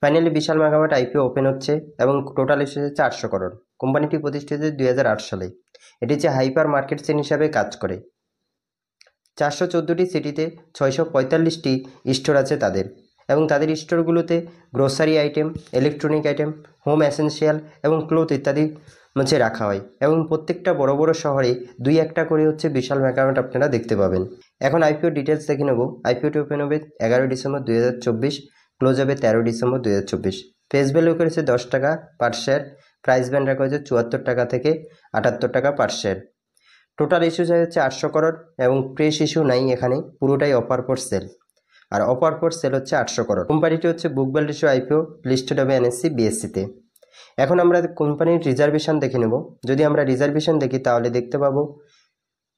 Finally বিশাল megawatt IPO open হচ্ছে এবং total issue হচ্ছে 800 করোড়। কোম্পানিটি প্রতিষ্ঠিত 2008 সালে। এটি হচ্ছে হাইপার মার্কেট চেন হিসাবে কাজ করে। 414টি সিটিতে 645টি স্টোর আছে তাদের, এবং তাদের স্টোরগুলোতে grocery item, electronic item, home essential এবং ক্লোথ ইত্যাদি রাখা হয়, এবং প্রত্যেকটা বড় বড় শহরে 2-1টা করে বিশাল মেগাওয়াট আপনারা দেখতে পাবেন। এখন আইপিও ডিটেলস দেখে নেব। আইপিওটি ওপেন হবে 11 ডিসেম্বর 2024, ক্লোজ হবে 13 ডিসেম্বর 2024। ফেস ভ্যালু করেছে 10 টাকা পার শেয়ার, প্রাইস ব্যান্ড রাখা হয়েছে 74 টাকা থেকে 78 টাকা পার শেয়ার। টোটাল ইস্যু হচ্ছে 800 করোড়, এবং প্রেস ইস্যু নাই এখানে, পুরোটাই অফার ফর সেল, আর অফার ফর সেল হচ্ছে 800 করোড়। কোম্পানিটি book value ratio IPO, listed হবে এনএসসি বিএসসিতে। এখন আমরা কোম্পানির রিজার্ভেশন দেখে নেব। যদি আমরা রিজার্ভেশন দেখি তাহলে দেখতে পাবো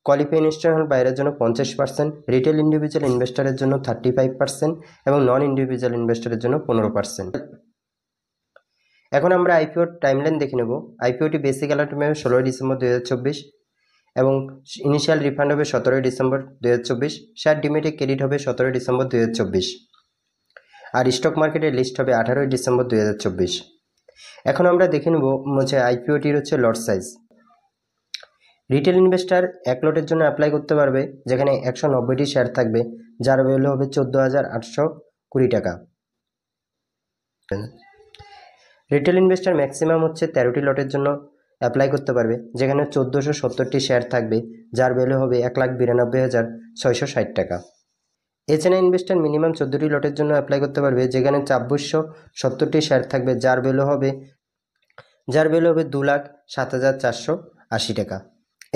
কোয়ালিফাইড ইনস্টিটিউশনাল বাইরের জন্য 50%, রিটেল ইন্ডিভিজুয়াল ইনভেস্টরের জন্য 35% এবং নন ইন্ডিভিজুয়াল ইনভেস্টরের জন্য 15%। এখন আমরা আইপিওর টাইমলাইন দেখে নেব। আইপিওটি বেসিক অ্যালটমেন্ট হবে 16 ডিসেম্বর 2024, এবং ইনিশিয়াল রিফান্ড হবে 17 ডিসেম্বর 2024। শেয়ার ডিমেটে ক্রেডিট হবে 17 ডিসেম্বর 2024, আর স্টক মার্কেটে লিস্ট হবে 18 ডিসেম্বর 2024। এখন আমরা দেখে নেব আইপিওটির লট সাইজ। রিটেল ইনভেস্টার 1 লটের জন্য অ্যাপ্লাই করতে পারবে, যেখানে 190টি শেয়ার থাকবে, যার ভ্যালু হবে 14,820 টাকা। রিটেল ইনভেস্টার ম্যাক্সিমাম 13টি লটের জন্য অ্যাপ্লাই করতে পারবে, যেখানে 1470টি শেয়ার থাকবে, যার ভ্যালু হবে 1,92,660 টাকা। এছাড়া ইনভেস্টার মিনিমাম 14টি লটের জন্য অ্যাপ্লাই করতে পারবে, যেখানে 2470টি শেয়ার থাকবে, যার ভ্যালু হবে 2,07,480 টাকা।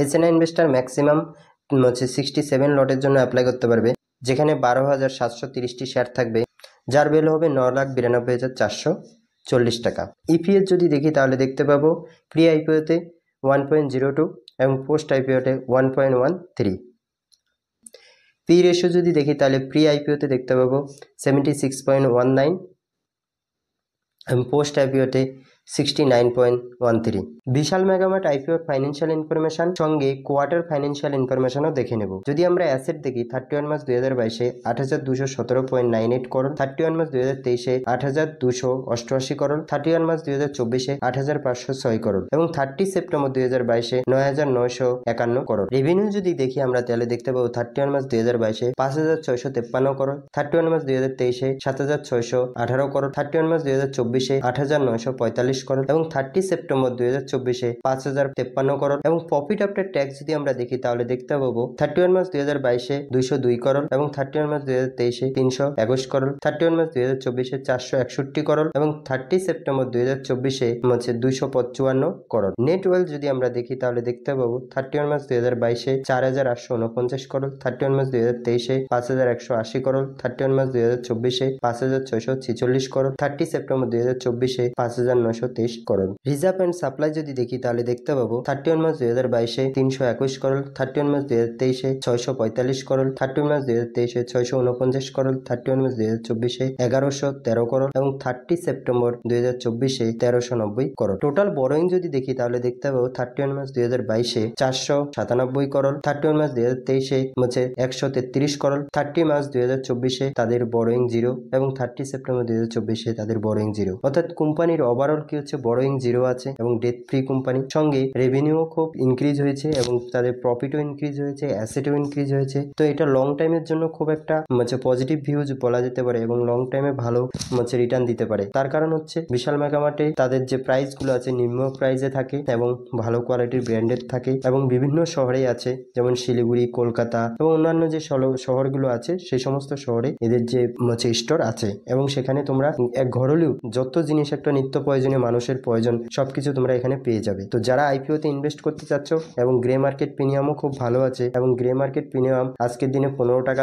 এছাড়া ইনভেস্টার ম্যাক্সিমাম 67 লটের জন্য অ্যাপ্লাই করতে পারবে, যেখানে 12,730টি শেয়ার থাকবে, যার ভ্যালু হবে 9,92,440 টাকা। ইপিএস যদি দেখি তাহলে দেখতে পাবো প্রি আইপিওতে 1.02 এবং পোস্ট আইপিওতে 1.13। পি রেশিও যদি দেখি তাহলে প্রি আইপিওতে দেখতে পাবো 76.19 এবং পোস্ট আইপিওতে 69.13। বিশাল মেগাওয়াট আইপিওর ফাইন্যান্সিয়াল ইনফরমেশন সঙ্গে কোয়ার্টার ফাইন্যান্সিয়াল ইনফরমেশনও দেখে নেব। যদি আমরা অ্যাসেট দেখি 31 মার্চ 2022-এ 8,217.98 করোড়, 31 মার্চ 2023-এ 8,288 করোড়, 31 মার্চ 2024-এ 8,506 করোড়, এবং 30 সেপ্টেম্বর 2022-এ 9,951 করোড়। রেভিনিউ যদি দেখি আমরা তাহলে দেখতে পাবো 31 মার্চ 2022-এ 5,653 করোড়, 31 মার্চ 2023-এ 7,618 করোড়, 31 মার্চ 2024-এ 8,945 করোড়, এবং 30 সেপ্টেম্বর 2024-এ 5,053 করোড়। এবং প্রফিট আফটার ট্যাক্স যদি আমরা দেখি তাহলে দেখতে পাবো 31 মার্চ 2022-এ 202 করোড়, এবং 31 মার্চ 2023-এ 321 করোড়, 31 মার্চ 2024-এ 461 করোড়, এবং 30 সেপ্টেম্বর 2024-এ 255 করোড়। নেট ওয়েলথ যদি আমরা দেখি তাহলে দেখতে পাবো 31 মার্চ 2022-এ 4,849 করোড়, 31 মার্চ 2023-এ 5,180 করোড়, 31 মার্চ 2024-এ 5,646 করোড়, 30 সেপ্টেম্বর 2024-এ 5,923 করোড়। রিজার্ভ অ্যান্ড সাপ্লাই যদি দেখি তাহলে দেখতে পাবো 31 মার্চ 2022-এ 321 করোড়, 31 মার্চ 2023-এ 645 করোড়, 31 মার্চ 2023-এ 649 করোড়, 31 মার্চ 2024-এ 1,113 করোড়, এবং 30 সেপ্টেম্বর 2024-এ 1,390 করোড়। টোটাল বরোইং যদি দেখি তাহলে দেখতে পাবো 31 মার্চ 2022-এ 497 করোড়, 31 মার্চ 2023-এ 133 করোড়, 30 মার্চ 2024-এ তাদের বরোইং জিরো, এবং 30 সেপ্টেম্বর 2024-এ তাদের বরোইং জিরো। অর্থাৎ কোম্পানির ওভারঅল কি বরোইং জিরো আছে, এবং ডেট ফ্রি কোম্পানি। সঙ্গে রেভিনিউ খুব ইনক্রিজ হয়েছে, এবং তাদের প্রফিটও ইনক্রিজ হয়েছে, অ্যাসেটও ইনক্রিজ হয়েছে। তো এটা লং টাইমের জন্য খুব একটা পজিটিভ ভিউজ বলা যেতে পারে, এবং লং টাইমে ভালো রিটার্ন দিতে পারে। তার কারণ বিশাল মেগামার্টে তাদের যে প্রাইস গুলো আছে নিম্ন প্রাইসে থাকে, এবং ভালো কোয়ালিটির ব্র্যান্ডেড থাকে, এবং বিভিন্ন শহরেই আছে, যেমন শিলিগুড়ি, কলকাতা এবং অন্যান্য যে শহরগুলো আছে সেই সমস্ত শহরে এদের যে স্টোর আছে, এবং সেখানে তোমরা এক ঘরলেও যত জিনিস একটা নিত্য প্রয়োজনীয় মানুষের প্রয়োজন সবকিছু তোমরা এখানে পেয়ে যাবে। তো যারা আইপিওতে ইনভেস্ট করতে চাচ্ছ, এবং গ্রে মার্কেট প্রিমিয়ামও খুব ভালো আছে, এবং গ্রে মার্কেট প্রিমিয়াম আজকের দিনে 15 টাকা